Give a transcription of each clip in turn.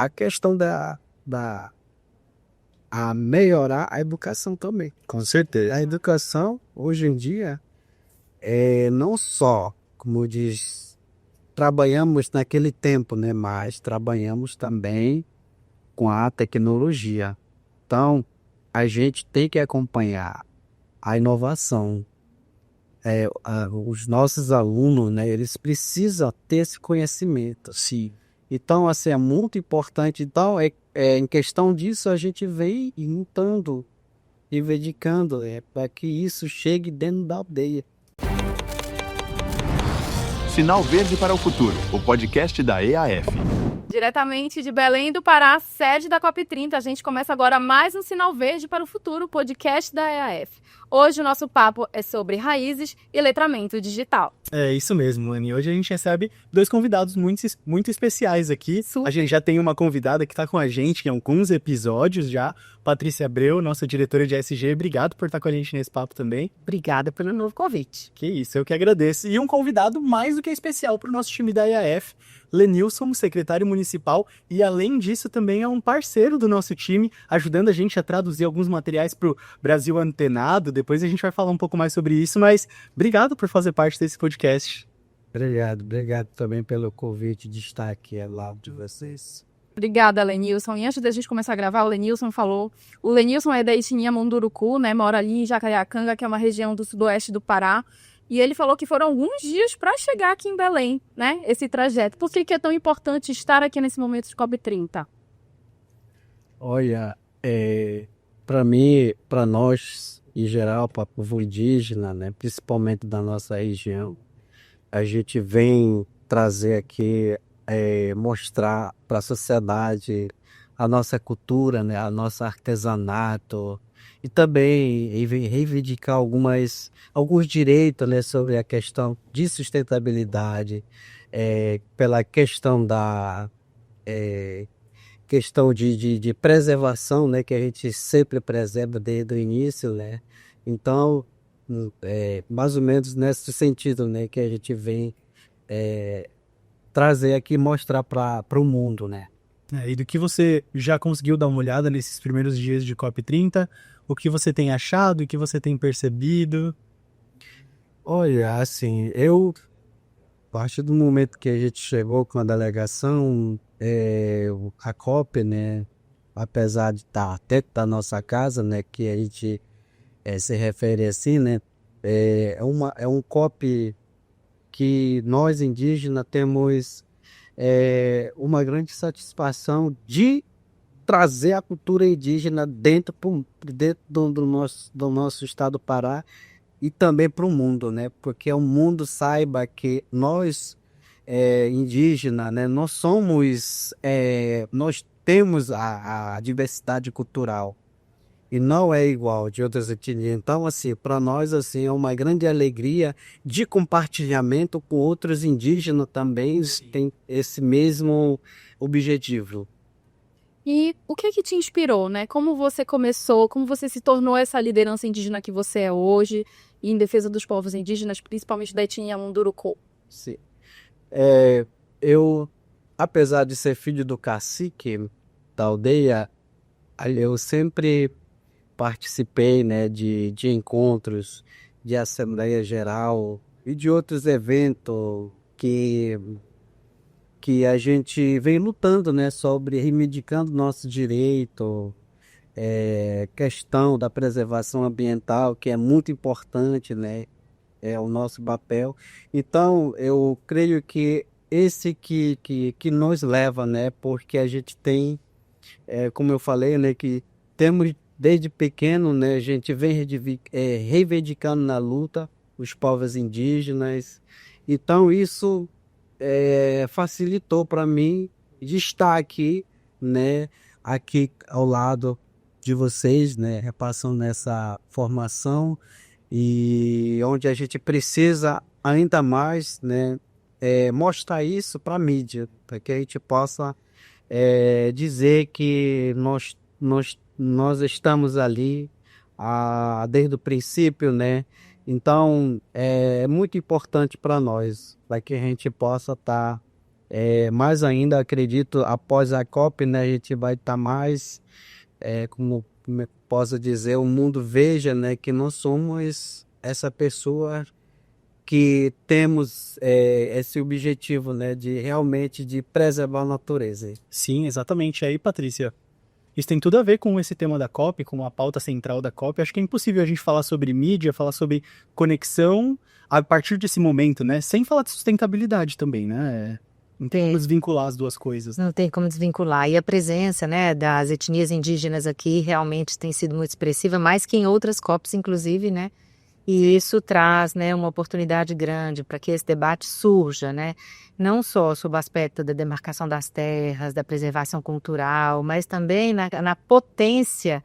a questão da a melhorar a educação também. Com certeza. A educação, hoje em dia, não só, como diz, trabalhamos naquele tempo, né? Mas trabalhamos também com a tecnologia. Então, a gente tem que acompanhar a inovação. Os nossos alunos, né? Eles precisam ter esse conhecimento. Sim. Então, assim, é muito importante. Então, em questão disso, a gente vem lutando e dedicando para que isso chegue dentro da aldeia. Sinal Verde para o Futuro, o podcast da EAF. Diretamente de Belém do Pará, sede da COP30, a gente começa agora mais um Sinal Verde para o Futuro, podcast da EAF. Hoje o nosso papo é sobre raízes e letramento digital. É isso mesmo, Anny. Hoje a gente recebe dois convidados muito especiais aqui. A gente já tem uma convidada que está com a gente em alguns episódios já, Patrícia Abreu, nossa diretora de SG. Obrigado por estar com a gente nesse papo também. Obrigada pelo novo convite. Que isso, eu que agradeço. E um convidado mais do que especial para o nosso time da EAF, Lenilson, secretário municipal, e além disso também é um parceiro do nosso time, ajudando a gente a traduzir alguns materiais para o Brasil Antenado. Depois a gente vai falar um pouco mais sobre isso, mas obrigado por fazer parte desse podcast. Obrigado também pelo convite de estar aqui ao lado de vocês. Obrigada, Lenilson. E antes da gente começar a gravar, o Lenilson falou... O Lenilson é da etnia Munduruku, né? Mora ali em Jacareacanga, que é uma região do sudoeste do Pará. E ele falou que foram alguns dias para chegar aqui em Belém, né? Esse trajeto. Por que é tão importante estar aqui nesse momento de COP30? Olha, para mim, para nós, em geral, para o povo indígena, né? Principalmente da nossa região, a gente vem trazer aqui, mostrar para a sociedade a nossa cultura, né? A nosso artesanato, e também reivindicar alguns direitos, né, sobre a questão de sustentabilidade, pela questão da questão de preservação, né, que a gente sempre preserva desde o início, né? Então, mais ou menos nesse sentido, né, que a gente vem trazer aqui e mostrar para o mundo, né? E do que você já conseguiu dar uma olhada nesses primeiros dias de COP30, o que você tem achado, o que você tem percebido? Olha, assim, a partir do momento que a gente chegou com a delegação, a COP, né, apesar de estar até da nossa casa, né, que a gente se refere assim, né, é um COP que nós indígenas temos uma grande satisfação de trazer a cultura indígena dentro do nosso estado do Pará e também para o mundo, né? Porque o mundo saiba que nós, indígenas, né? Nós temos a diversidade cultural e não é igual de outras etnias. Então, assim, para nós, assim, é uma grande alegria de compartilhamento com outros indígenas também. Tem esse mesmo objetivo. E o que te inspirou, né? Como você começou, como você se tornou essa liderança indígena que você é hoje, em defesa dos povos indígenas, principalmente da etnia Munduruku? Sim. Eu, apesar de ser filho do cacique da aldeia, eu sempre participei, né, de encontros, de Assembleia Geral e de outros eventos que a gente vem lutando, né, sobre reivindicando nosso direito, questão da preservação ambiental, que é muito importante, né, é o nosso papel. Então, eu creio que esse que nos leva, né, porque a gente tem, como eu falei, né, que temos desde pequeno, né, a gente vem reivindicando na luta os povos indígenas. Então, isso facilitou para mim de estar aqui, né, aqui ao lado de vocês, né, repassando nessa formação e onde a gente precisa ainda mais, né, mostrar isso para a mídia, para que a gente possa dizer que nós estamos ali desde o princípio, né? Então, é muito importante para nós, para que a gente possa estar Mais ainda, acredito, após a COP, né, a gente vai estar mais, como eu posso dizer, o mundo veja, né, que nós somos essa pessoa que temos esse objetivo, né, de realmente de preservar a natureza. Sim, exatamente. Aí, Patrícia, isso tem tudo a ver com esse tema da COP, com a pauta central da COP. Acho que é impossível a gente falar sobre mídia, falar sobre conexão a partir desse momento, né? Sem falar de sustentabilidade também, né? Não tem como desvincular as duas coisas. Não tem como desvincular. E a presença, né, das etnias indígenas aqui realmente tem sido muito expressiva, mais que em outras COPs, inclusive, né? E isso traz, né, uma oportunidade grande para que esse debate surja, né? Não só sob o aspecto da demarcação das terras, da preservação cultural, mas também na potência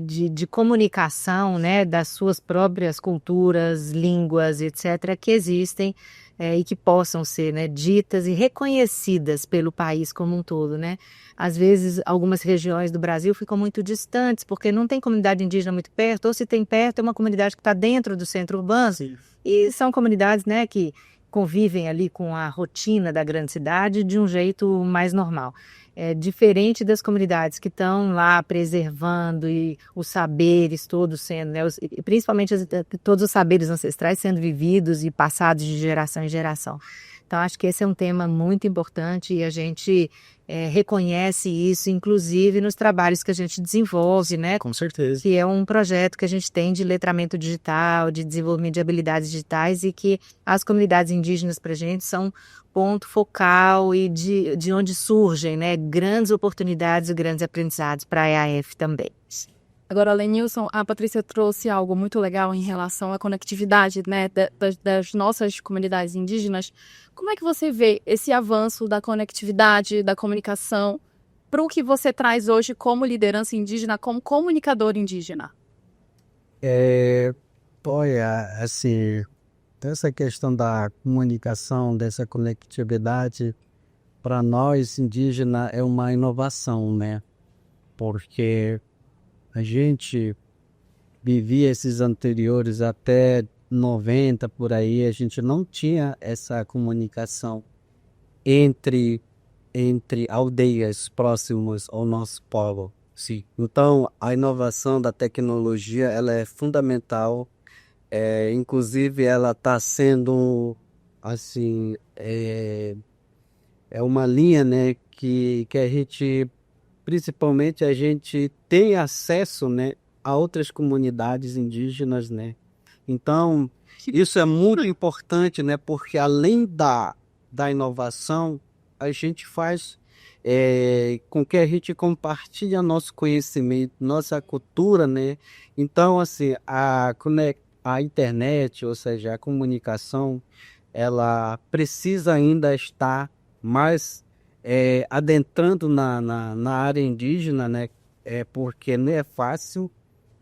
de comunicação, né, das suas próprias culturas, línguas, etc., que existem e que possam ser, né, ditas e reconhecidas pelo país como um todo, né? Às vezes, algumas regiões do Brasil ficam muito distantes, porque não tem comunidade indígena muito perto, ou se tem perto, é uma comunidade que está dentro do centro urbano. Sim. E são comunidades, né, que convivem ali com a rotina da grande cidade de um jeito mais normal. É diferente das comunidades que estão lá preservando e os saberes todos sendo, né, principalmente todos os saberes ancestrais sendo vividos e passados de geração em geração. Então, acho que esse é um tema muito importante e a gente reconhece isso, inclusive, nos trabalhos que a gente desenvolve, né? Com certeza. Que é um projeto que a gente tem de letramento digital, de desenvolvimento de habilidades digitais e que as comunidades indígenas para a gente são ponto focal e de onde surgem, né, grandes oportunidades e grandes aprendizados para a EAF também. Agora, Lenilson, a Patrícia trouxe algo muito legal em relação à conectividade, né, das nossas comunidades indígenas. Como é que você vê esse avanço da conectividade, da comunicação, para o que você traz hoje como liderança indígena, como comunicador indígena? Olha, assim, essa questão da comunicação, dessa conectividade, para nós indígenas é uma inovação, né? Porque a gente vivia esses anteriores até 90 por aí, a gente não tinha essa comunicação entre aldeias próximas ao nosso polo. Sim. Então, a inovação da tecnologia ela é fundamental. Inclusive, ela está sendo assim, é uma linha, né, que a gente principalmente a gente tem acesso, né, a outras comunidades indígenas, né? Então, isso é muito importante, né, porque além da inovação, a gente faz com que a gente compartilhe nosso conhecimento, nossa cultura, né? Então, assim, a internet, ou seja, a comunicação, ela precisa ainda estar mais adentrando na área indígena, né? Porque não é fácil,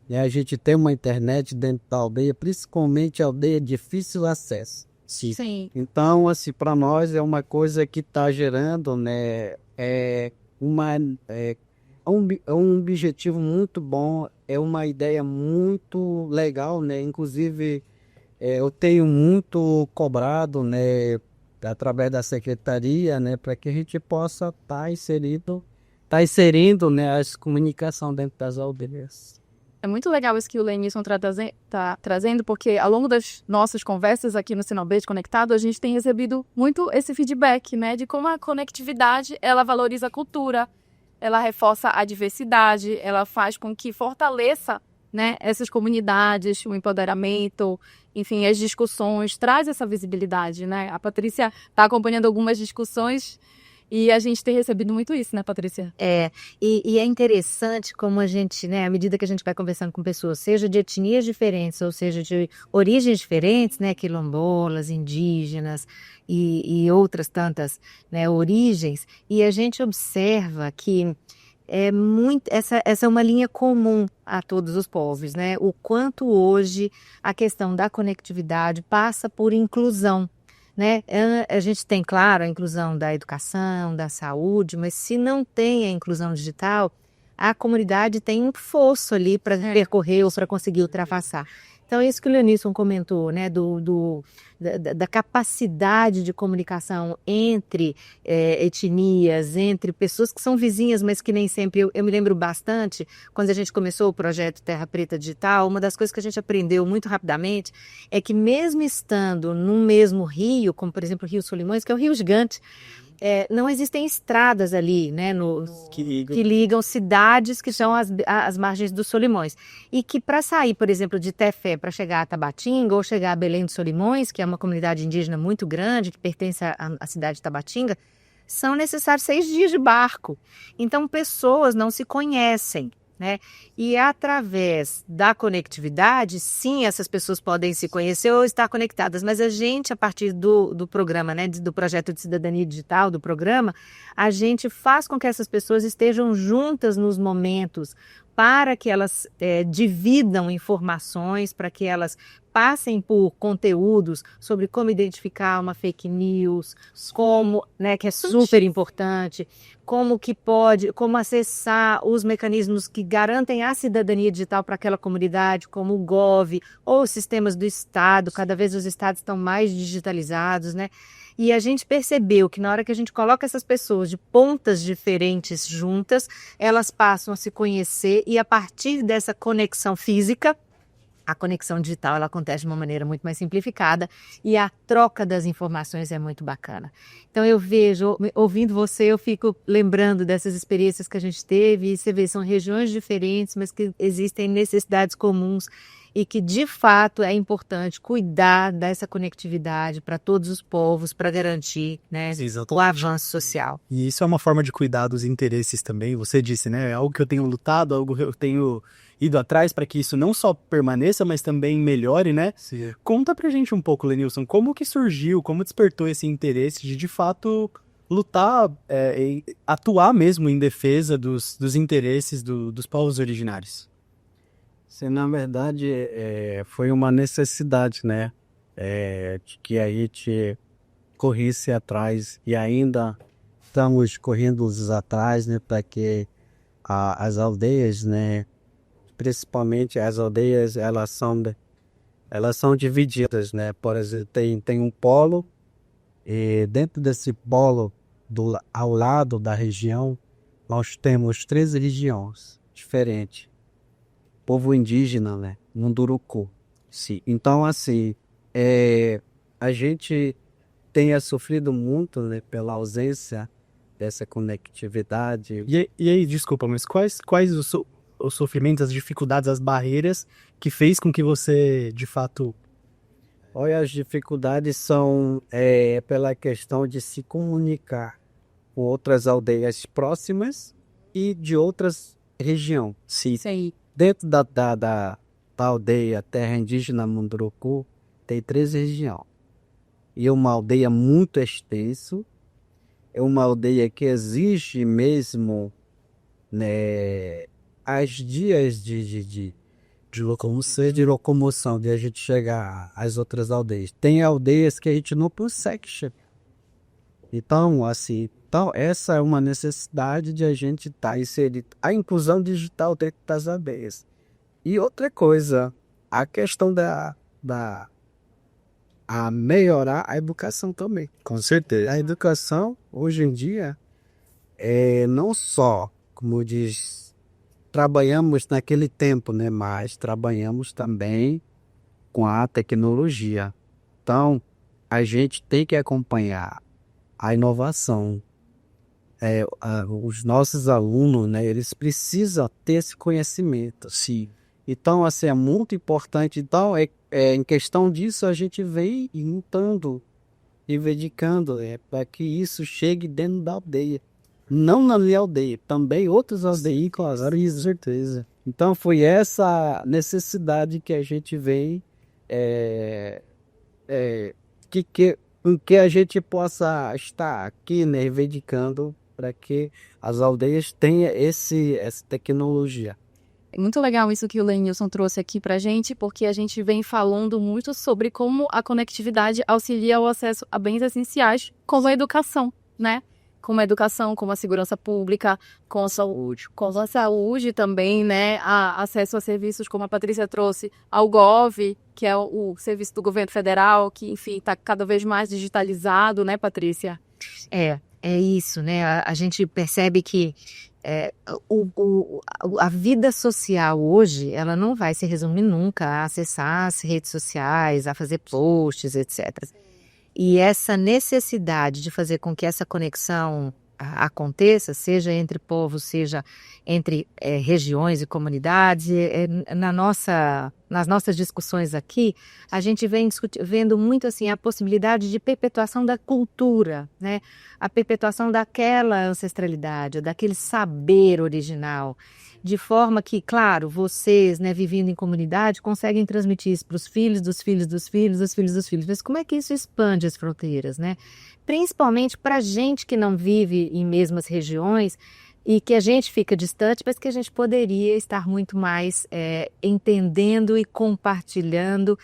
né? A gente tem uma internet dentro da aldeia, principalmente a aldeia de difícil acesso. Sim. Então, assim, para nós é uma coisa que está gerando, né? Um objetivo muito bom, é uma ideia muito legal, né? Inclusive, eu tenho muito cobrado, né, através da secretaria, né, para que a gente possa estar inserindo, né, as comunicações dentro das aldeias. É muito legal isso que o Lenilson está trazendo, porque ao longo das nossas conversas aqui no Sinalbete Conectado, a gente tem recebido muito esse feedback, né, de como a conectividade, ela valoriza a cultura, ela reforça a diversidade, ela faz com que fortaleça, né, essas comunidades, o empoderamento, enfim, as discussões, traz essa visibilidade, né? A Patrícia está acompanhando algumas discussões e a gente tem recebido muito isso, né, Patrícia? E é interessante como a gente, né, à medida que a gente vai conversando com pessoas, seja de etnias diferentes, ou seja, de origens diferentes, né, quilombolas, indígenas e outras tantas, né, origens, e a gente observa que essa é uma linha comum a todos os povos, né? O quanto hoje a questão da conectividade passa por inclusão, né? A gente tem, claro, a inclusão da educação, da saúde, mas se não tem a inclusão digital, a comunidade tem um fosso ali para percorrer ou para conseguir ultrapassar. Então, isso que o Leonisson comentou, né, da capacidade de comunicação entre etnias, entre pessoas que são vizinhas, mas que nem sempre... Eu me lembro bastante, quando a gente começou o projeto Terra Preta Digital, uma das coisas que a gente aprendeu muito rapidamente é que mesmo estando num mesmo rio, como por exemplo o Rio Solimões, que é um rio gigante, não existem estradas ali, né, que ligam cidades que são as margens dos Solimões. E que para sair, por exemplo, de Tefé para chegar a Tabatinga ou chegar a Belém dos Solimões, que é uma comunidade indígena muito grande, que pertence à cidade de Tabatinga, são necessários 6 dias de barco. Então, pessoas não se conhecem, né? E através da conectividade, sim, essas pessoas podem se conhecer ou estar conectadas, mas a gente, a partir do programa, né, do projeto de cidadania digital, do programa, a gente faz com que essas pessoas estejam juntas nos momentos para que elas dividam informações, para que elas passem por conteúdos sobre como identificar uma fake news, como, né, que é super importante, como acessar os mecanismos que garantem a cidadania digital para aquela comunidade, como o Gov ou os sistemas do Estado. Cada vez os estados estão mais digitalizados, né? E a gente percebeu que na hora que a gente coloca essas pessoas de pontas diferentes juntas, elas passam a se conhecer e a partir dessa conexão física, a conexão digital ela acontece de uma maneira muito mais simplificada e a troca das informações é muito bacana. Então eu vejo, ouvindo você, eu fico lembrando dessas experiências que a gente teve e você vê, são regiões diferentes, mas que existem necessidades comuns e que de fato é importante cuidar dessa conectividade para todos os povos, para garantir, né, o avanço social. E isso é uma forma de cuidar dos interesses também, você disse, né, é algo que eu tenho lutado, algo que eu tenho ido atrás para que isso não só permaneça, mas também melhore, né? Sim. Conta pra gente um pouco, Lenilson, como que surgiu, como despertou esse interesse de fato lutar, e atuar mesmo em defesa dos interesses dos povos originários? Sim, na verdade, foi uma necessidade, né? De que a gente corresse atrás e ainda estamos correndo atrás, né? Para que as aldeias, né? Principalmente as aldeias, elas são divididas, né? Por exemplo, tem um polo e dentro desse polo, ao lado da região, nós temos 3 regiões diferentes. Povo indígena, né? Munduruku. Sim. Então, assim, a gente tenha sofrido muito, né? Pela ausência dessa conectividade. E aí, desculpa, mas quais os sofrimentos, as dificuldades, as barreiras que fez com que você, de fato... Olha, as dificuldades são pela questão de se comunicar com outras aldeias próximas e de outras regiões. Sim. Dentro da aldeia Terra Indígena Munduruku, tem 3 regiões. E uma aldeia muito extensa, é uma aldeia que exige mesmo, né, as dias de locomoção, de a gente chegar às outras aldeias. Tem aldeias que a gente não consegue chegar. Então, assim, essa é uma necessidade de a gente estar inserido. A inclusão digital dentro das aldeias. E outra coisa, a questão a melhorar a educação também. Com certeza. A educação, hoje em dia, não só, como diz, trabalhamos naquele tempo, né? Mas trabalhamos também com a tecnologia. Então, a gente tem que acompanhar a inovação. Os nossos alunos, né? Eles precisam ter esse conhecimento. Sim. Então, assim, é muito importante. Então, em questão disso, a gente vem lutando e dedicando para que isso chegue dentro da aldeia. Não na minha aldeia, também outras aldeias, claro, com certeza. Então, foi essa necessidade que a gente vem, que a gente possa estar aqui, né, reivindicando para que as aldeias tenham essa tecnologia. É muito legal isso que o Lenilson trouxe aqui pra gente, porque a gente vem falando muito sobre como a conectividade auxilia o acesso a bens essenciais, como a educação, né? como a educação, como a segurança pública, com a saúde também, né? Acesso a serviços, como a Patrícia trouxe, ao Gov, que é o serviço do governo federal, que, enfim, está cada vez mais digitalizado, né, Patrícia? É isso, né? A gente percebe que a vida social hoje, ela não vai se resumir nunca a acessar as redes sociais, a fazer posts, etc. E essa necessidade de fazer com que essa conexão aconteça, seja entre povos, seja entre regiões e comunidades, nas nossas discussões aqui, a gente vem vendo muito assim a possibilidade de perpetuação da cultura, né? A perpetuação daquela ancestralidade, daquele saber original, de forma que, claro, vocês, né, vivendo em comunidade, conseguem transmitir isso para os filhos dos filhos dos filhos dos filhos dos filhos. Mas como é que isso expande as fronteiras, né? Principalmente para a gente que não vive em mesmas regiões e que a gente fica distante, mas que a gente poderia estar muito mais entendendo e compartilhando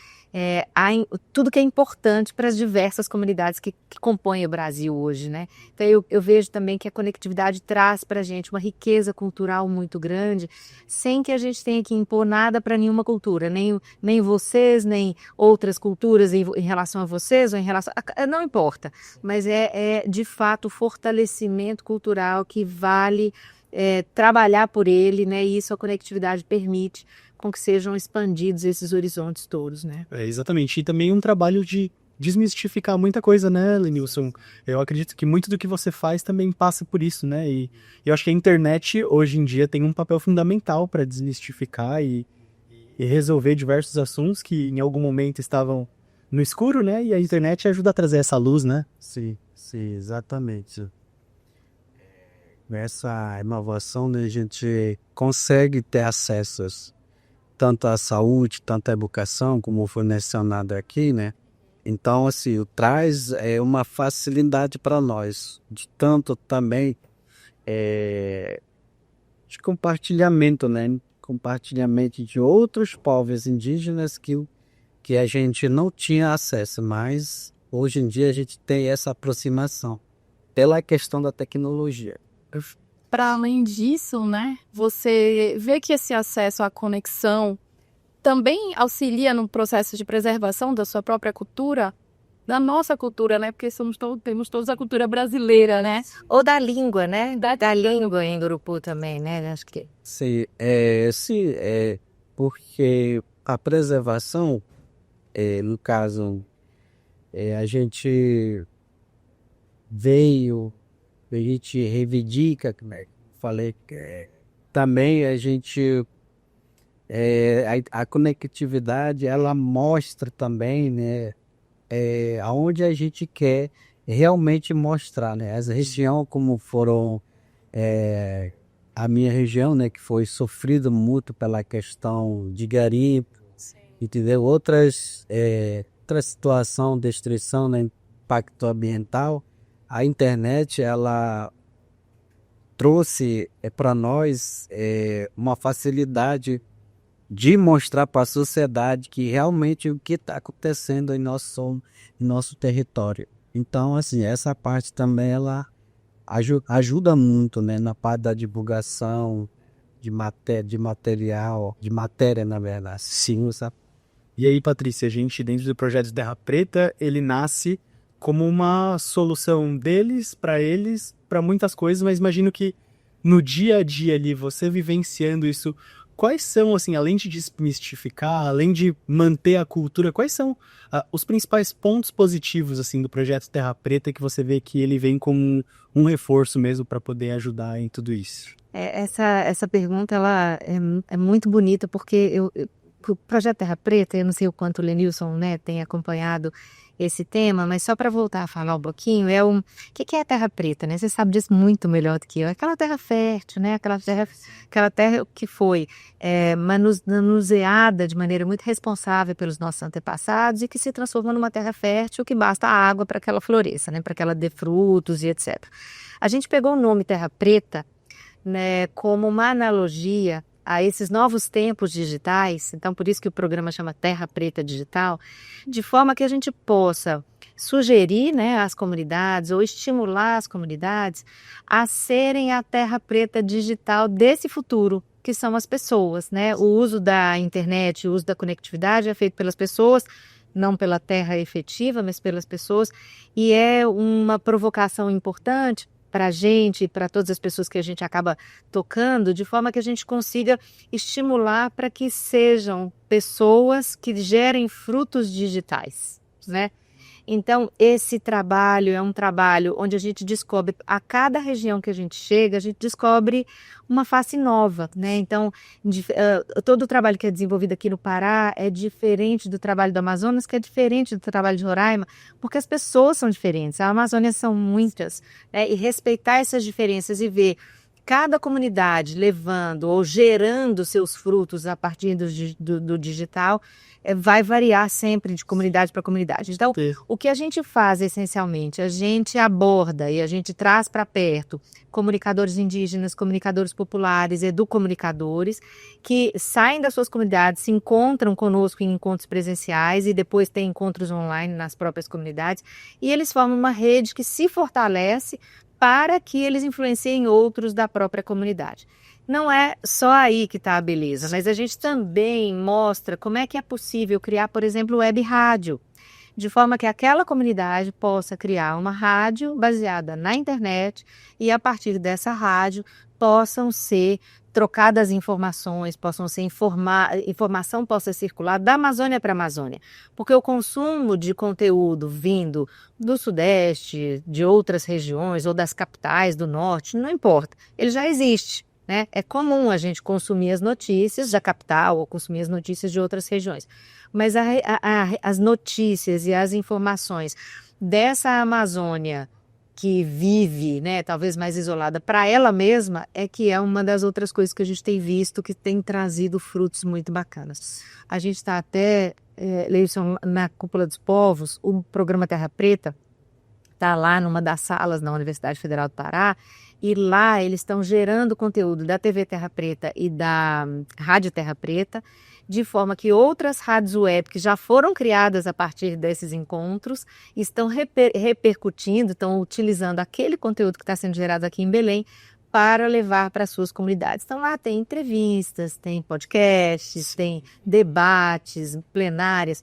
tudo que é importante para as diversas comunidades que compõem o Brasil hoje, né? Então eu vejo também que a conectividade traz para a gente uma riqueza cultural muito grande, sem que a gente tenha que impor nada para nenhuma cultura, nem vocês, nem outras culturas em relação a vocês, ou em relação não importa, mas é de fato o fortalecimento cultural que vale trabalhar por ele, né? E isso a conectividade permite com que sejam expandidos esses horizontes todos, né? Exatamente. E também um trabalho de desmistificar muita coisa, né, Lenilson? Eu acredito que muito do que você faz também passa por isso, né? E eu acho que a internet, hoje em dia, tem um papel fundamental para desmistificar e resolver diversos assuntos que em algum momento estavam no escuro, né? E a internet ajuda a trazer essa luz, né? Sim, exatamente. Essa inovação, né, a gente consegue ter acessos tanto à saúde, tanto à educação, como foi mencionado aqui, né? Então, assim, traz uma facilidade para nós, de tanto também de compartilhamento, né? Compartilhamento de outros povos indígenas que a gente não tinha acesso, mas hoje em dia a gente tem essa aproximação pela questão da tecnologia. Para além disso, né, você vê que esse acesso à conexão também auxilia no processo de preservação da sua própria cultura, da nossa cultura, né? Porque temos todos a cultura brasileira, né? Ou da língua, né? Da língua em Ngurupu também, né? Acho que... Sim, porque a preservação, no caso, a gente reivindica, como falei, também a gente a conectividade, ela mostra também, né, aonde a gente quer realmente mostrar, né, as regiões como foram a minha região, né, que foi sofrida muito pela questão de garimpo, entendeu? Outra situação, destruição, né, impacto ambiental. A internet, ela trouxe para nós uma facilidade de mostrar para a sociedade que realmente o que está acontecendo em nosso território. Então, assim, essa parte também ela ajuda muito, né, na parte da divulgação de matéria, na verdade. Sim, sabe? E aí, Patrícia, a gente, dentro do projeto Terra Preta, ele nasce como uma solução deles, para muitas coisas, mas imagino que no dia a dia ali, você vivenciando isso, quais são, assim, além de desmistificar, além de manter a cultura, quais são os principais pontos positivos, assim, do projeto Terra Preta que você vê que ele vem como um reforço mesmo para poder ajudar em tudo isso? Essa pergunta, ela é muito bonita, porque o projeto Terra Preta, eu não sei o quanto o Lenilson, né, tem acompanhado esse tema, mas só para voltar a falar um pouquinho, o que é a terra preta, né? Você sabe disso muito melhor do que eu. Aquela terra fértil, né? Aquela terra que foi manuseada de maneira muito responsável pelos nossos antepassados e que se transformou numa terra fértil que basta a água para que ela floresça, né? Para que ela dê frutos e etc. A gente pegou o nome Terra Preta, né, como uma analogia a esses novos tempos digitais, então por isso que o programa chama Terra Preta Digital, de forma que a gente possa sugerir, né, às comunidades ou estimular as comunidades a serem a terra preta digital desse futuro, que são as pessoas, né? O uso da internet, o uso da conectividade é feito pelas pessoas, não pela terra efetiva, mas pelas pessoas, e é uma provocação importante para a gente e para todas as pessoas que a gente acaba tocando, de forma que a gente consiga estimular para que sejam pessoas que gerem frutos digitais, né? Então, esse trabalho é um trabalho onde a gente descobre, a cada região que a gente chega, a gente descobre uma face nova, né? Então, todo o trabalho que é desenvolvido aqui no Pará é diferente do trabalho do Amazonas, que é diferente do trabalho de Roraima, porque as pessoas são diferentes, a Amazônia são muitas, né? E respeitar essas diferenças e ver cada comunidade levando ou gerando seus frutos a partir do digital, vai variar sempre de comunidade para comunidade. Então, o que a gente faz essencialmente, a gente aborda e a gente traz para perto comunicadores indígenas, comunicadores populares, educomunicadores, que saem das suas comunidades, se encontram conosco em encontros presenciais e depois tem encontros online nas próprias comunidades, e eles formam uma rede que se fortalece para que eles influenciem outros da própria comunidade. Não é só aí que está a beleza, mas a gente também mostra como é que é possível criar, por exemplo, web rádio, de forma que aquela comunidade possa criar uma rádio baseada na internet e a partir dessa rádio possam ser trocadas informações, possam ser informação possa circular da Amazônia para a Amazônia, porque o consumo de conteúdo vindo do Sudeste, de outras regiões ou das capitais do Norte, não importa, ele já existe, né? É comum a gente consumir as notícias da capital ou consumir as notícias de outras regiões, mas as notícias e as informações dessa Amazônia que vive, né, talvez mais isolada para ela mesma, é que é uma das outras coisas que a gente tem visto que tem trazido frutos muito bacanas. A gente está até, Leilson, na Cúpula dos Povos, o programa Terra Preta está lá numa das salas na Universidade Federal do Pará, e lá eles estão gerando conteúdo da TV Terra Preta e da Rádio Terra Preta, de forma que outras rádios web que já foram criadas a partir desses encontros estão repercutindo, estão utilizando aquele conteúdo que está sendo gerado aqui em Belém para levar para as suas comunidades. Então lá tem entrevistas, tem podcasts, tem debates, plenárias,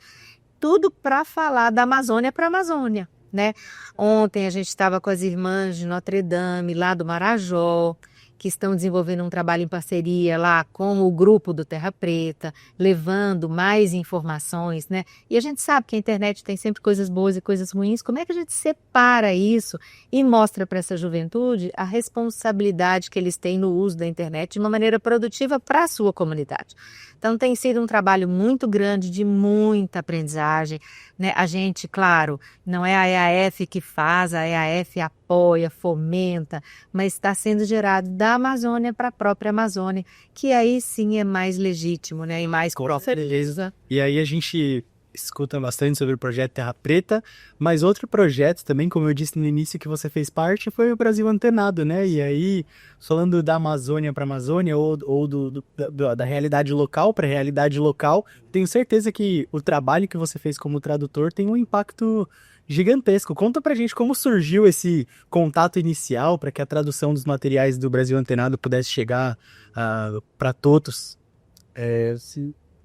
tudo para falar da Amazônia para a Amazônia, né? Ontem a gente estava com as irmãs de Notre Dame, lá do Marajó, que estão desenvolvendo um trabalho em parceria lá com o grupo do Terra Preta, levando mais informações, né? E a gente sabe que a internet tem sempre coisas boas e coisas ruins. Como é que a gente separa isso e mostra para essa juventude a responsabilidade que eles têm no uso da internet de uma maneira produtiva para a sua comunidade? Então tem sido um trabalho muito grande, de muita aprendizagem, né? A gente, claro, não é a EAF que faz, a EAF apoia, fomenta, mas está sendo gerado da Amazônia para a própria Amazônia, que aí sim é mais legítimo, né? E mais Com certeza. E aí a gente escuta bastante sobre o projeto Terra Preta, mas outro projeto também, como eu disse no início, que você fez parte, foi o Brasil Antenado, né? E aí, falando da Amazônia para a Amazônia ou da realidade local para a realidade local, tenho certeza que o trabalho que você fez como tradutor tem um impacto gigantesco. Conta pra gente como surgiu esse contato inicial para que a tradução dos materiais do Brasil Antenado pudesse chegar para todos.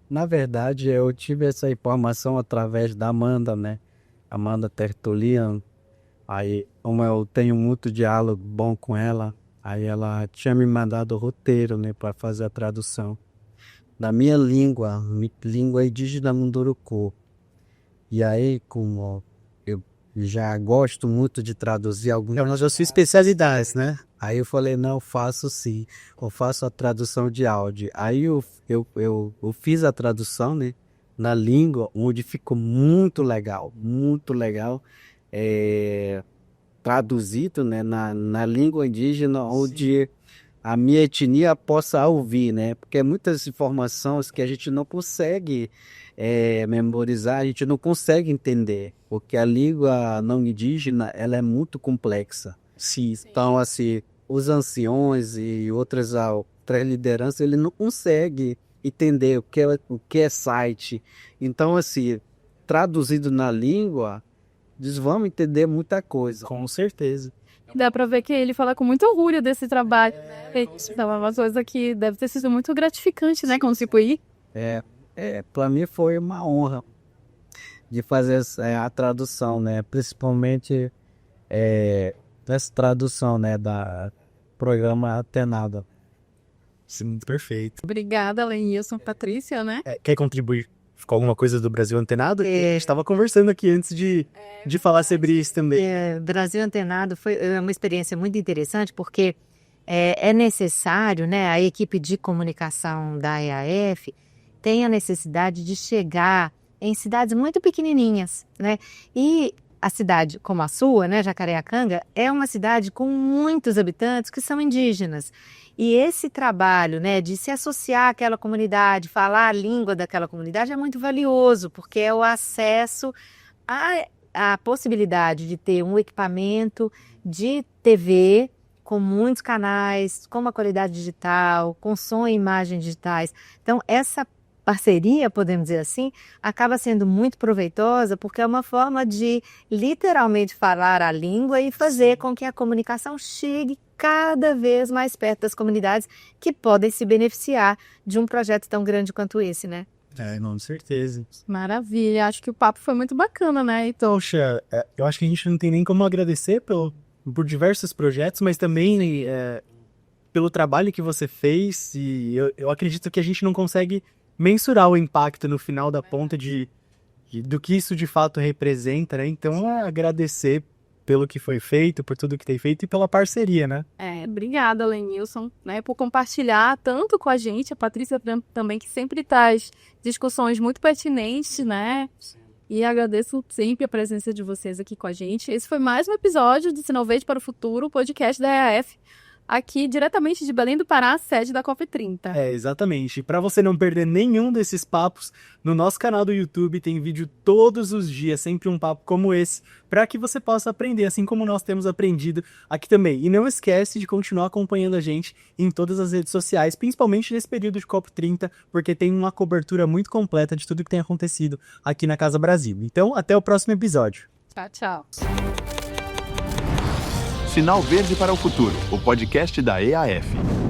Na verdade, eu tive essa informação através da Amanda, né? Amanda Tertulian. Aí, como eu tenho muito diálogo bom com ela, aí ela tinha me mandado o roteiro, né, para fazer a tradução da minha língua indígena Munduruku. E aí, como eu já gosto muito de traduzir alguns... É uma das suas especialidades, né? Aí eu falei, não, eu faço sim, eu faço a tradução de áudio. Aí eu fiz a tradução, né, na língua, onde ficou muito legal, traduzido, né, na língua indígena, onde a minha etnia possa ouvir, né, porque muitas informações que a gente não consegue memorizar, a gente não consegue entender, porque a língua não indígena, ela é muito complexa. Sim. Então, assim, os anciões e outras lideranças, ele não consegue entender o que é site. Então, assim, traduzido na língua, eles vão entender muita coisa. Com certeza. Dá pra ver que ele fala com muito orgulho desse trabalho, né? Então é uma coisa que deve ter sido muito gratificante, né? Contribuir. Para mim foi uma honra de fazer a tradução, né? Principalmente essa tradução, né? Da programa Atenada. Isso é muito perfeito. Obrigada, Lenilson, Patrícia, né? Quer contribuir com alguma coisa do Brasil Antenado? A gente estava conversando aqui antes de falar sobre isso também. Brasil Antenado foi uma experiência muito interessante, porque é necessário, né, a equipe de comunicação da EAF tem a necessidade de chegar em cidades muito pequenininhas, né? E a cidade como a sua, né, Jacareacanga, é uma cidade com muitos habitantes que são indígenas. E esse trabalho, né, de se associar àquela comunidade, falar a língua daquela comunidade é muito valioso, porque é o acesso à possibilidade de ter um equipamento de TV com muitos canais, com uma qualidade digital, com som e imagem digitais. Então, essa parceria, podemos dizer assim, acaba sendo muito proveitosa, porque é uma forma de literalmente falar a língua e fazer com que a comunicação chegue cada vez mais perto das comunidades que podem se beneficiar de um projeto tão grande quanto esse, né? Não, com certeza. Maravilha. Acho que o papo foi muito bacana, né? Então, Poxa, eu acho que a gente não tem nem como agradecer por diversos projetos, mas também pelo trabalho que você fez, e eu acredito que a gente não consegue mensurar o impacto no final da ponta do que isso de fato representa, né? Então, agradecer pelo que foi feito, por tudo que tem feito e pela parceria, né? Obrigada, Lenilson, né, por compartilhar tanto com a gente, a Patrícia também, que sempre traz discussões muito pertinentes, né? E agradeço sempre a presença de vocês aqui com a gente. Esse foi mais um episódio do Sinal Verde para o Futuro, o podcast da EAF, aqui diretamente de Belém do Pará, sede da COP30. Exatamente. E para você não perder nenhum desses papos, no nosso canal do YouTube tem vídeo todos os dias, sempre um papo como esse, para que você possa aprender, assim como nós temos aprendido aqui também. E não esquece de continuar acompanhando a gente em todas as redes sociais, principalmente nesse período de COP30, porque tem uma cobertura muito completa de tudo que tem acontecido aqui na Casa Brasil. Então, até o próximo episódio. Tchau, tchau. Sinal Verde para o Futuro, o podcast da EAF.